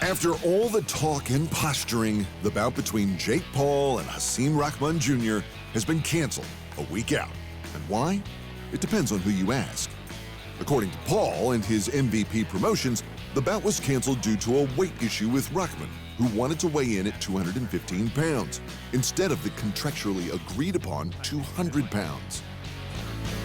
After all the talk and posturing, the bout between Jake Paul and Hasim Rahman Jr. has been canceled a week out. And why? It depends on who you ask. According to Paul and his MVP Promotions, the bout was canceled due to a weight issue with Rahman, who wanted to weigh in at 215 pounds, instead of the contractually agreed-upon 200 pounds.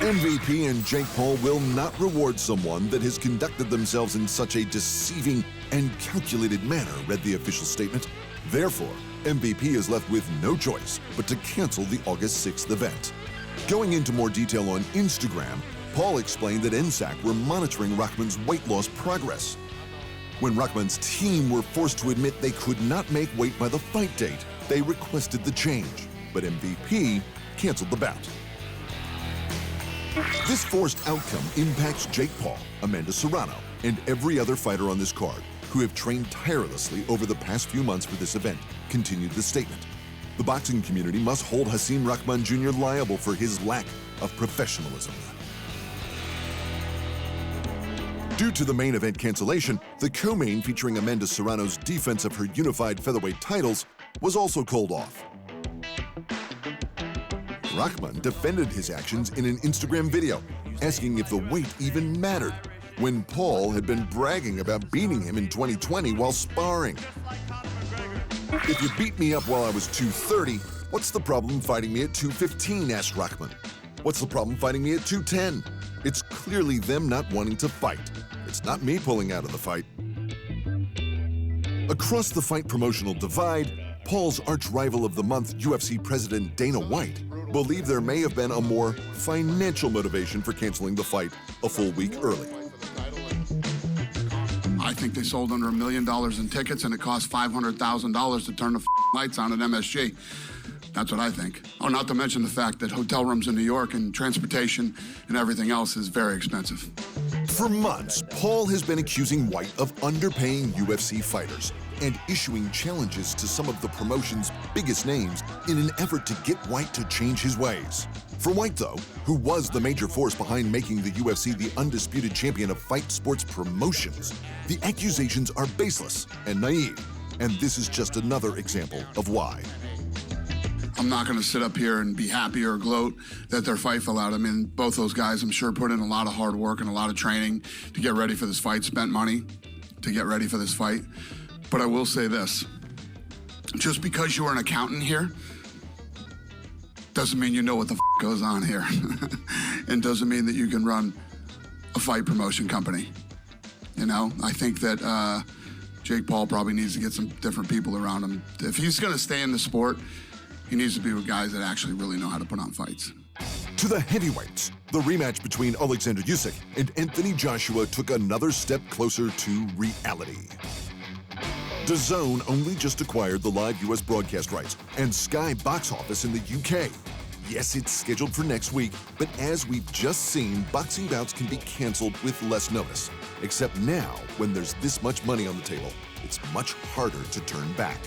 MVP and Jake Paul will not reward someone that has conducted themselves in such a deceiving and calculated manner, read the official statement. Therefore, MVP is left with no choice but to cancel the August 6th event. Going into more detail on Instagram, Paul explained that NSAC were monitoring Rahman's weight loss progress. When Rahman's team were forced to admit they could not make weight by the fight date, they requested the change, but MVP canceled the bout. This forced outcome impacts Jake Paul, Amanda Serrano, and every other fighter on this card, who have trained tirelessly over the past few months for this event, continued the statement. The boxing community must hold Hasim Rahman Jr. liable for his lack of professionalism. Due to the main event cancellation, the co-main featuring Amanda Serrano's defense of her unified featherweight titles was also called off. Rahman defended his actions in an Instagram video, asking if the weight even mattered, when Paul had been bragging about beating him in 2020 while sparring. "If you beat me up while I was 230, what's the problem fighting me at 215, asked Rahman. "What's the problem fighting me at 210? It's clearly them not wanting to fight. It's not me pulling out of the fight." Across the fight promotional divide, Paul's arch-rival of the month, UFC President Dana White, believed there may have been a more financial motivation for canceling the fight a full week early. I think they sold under $1 million in tickets, and it cost $500,000 to turn the lights on at MSG. That's what I think. Oh, not to mention the fact that hotel rooms in New York and transportation and everything else is very expensive. For months, Paul has been accusing White of underpaying UFC fighters and issuing challenges to some of the promotion's biggest names in an effort to get White to change his ways. For White, though, who was the major force behind making the UFC the undisputed champion of fight sports promotions, the accusations are baseless and naive, and this is just another example of why. I'm not going to sit up here and be happy or gloat that their fight fell out. I mean, both those guys, I'm sure, put in a lot of hard work and a lot of training to get ready for this fight, spent money to get ready for this fight. But I will say this, just because you're an accountant here doesn't mean you know what the goes on here. And doesn't mean that you can run a fight promotion company. You know, I think that Jake Paul probably needs to get some different people around him. If he's going to stay in the sport, he needs to be with guys that actually really know how to put on fights. To the heavyweights, the rematch between Oleksandr Usyk and Anthony Joshua took another step closer to reality. DAZN only just acquired the live U.S. broadcast rights and Sky box office in the UK. Yes, it's scheduled for next week, but as we've just seen, boxing bouts can be canceled with less notice. Except now, when there's this much money on the table, it's much harder to turn back.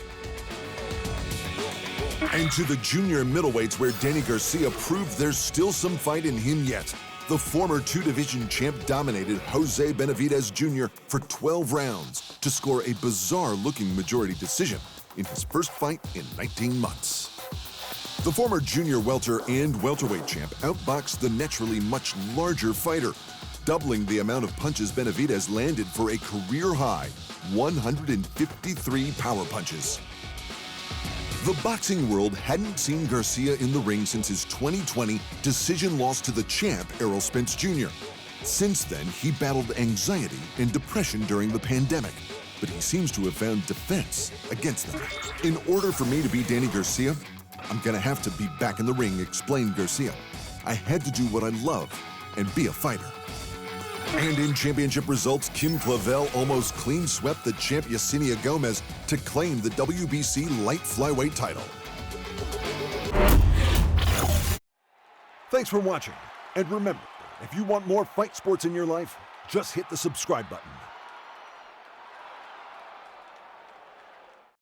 And to the junior middleweights, where Danny Garcia proved there's still some fight in him yet. The former two-division champ dominated Jose Benavidez Jr. for 12 rounds to score a bizarre-looking majority decision in his first fight in 19 months. The former junior welter and welterweight champ outboxed the naturally much larger fighter, doubling the amount of punches Benavidez landed for a career-high 153 power punches. The boxing world hadn't seen Garcia in the ring since his 2020 decision loss to the champ, Errol Spence Jr. Since then, he battled anxiety and depression during the pandemic, but he seems to have found defense against them. "In order for me to be Danny Garcia, I'm gonna have to be back in the ring," explained Garcia. "I had to do what I love and be a fighter." And in championship results, Kim Clavel almost clean swept the champ Yesenia Gomez to claim the WBC light flyweight title. Thanks for watching. And remember, if you want more fight sports in your life, just hit the subscribe button.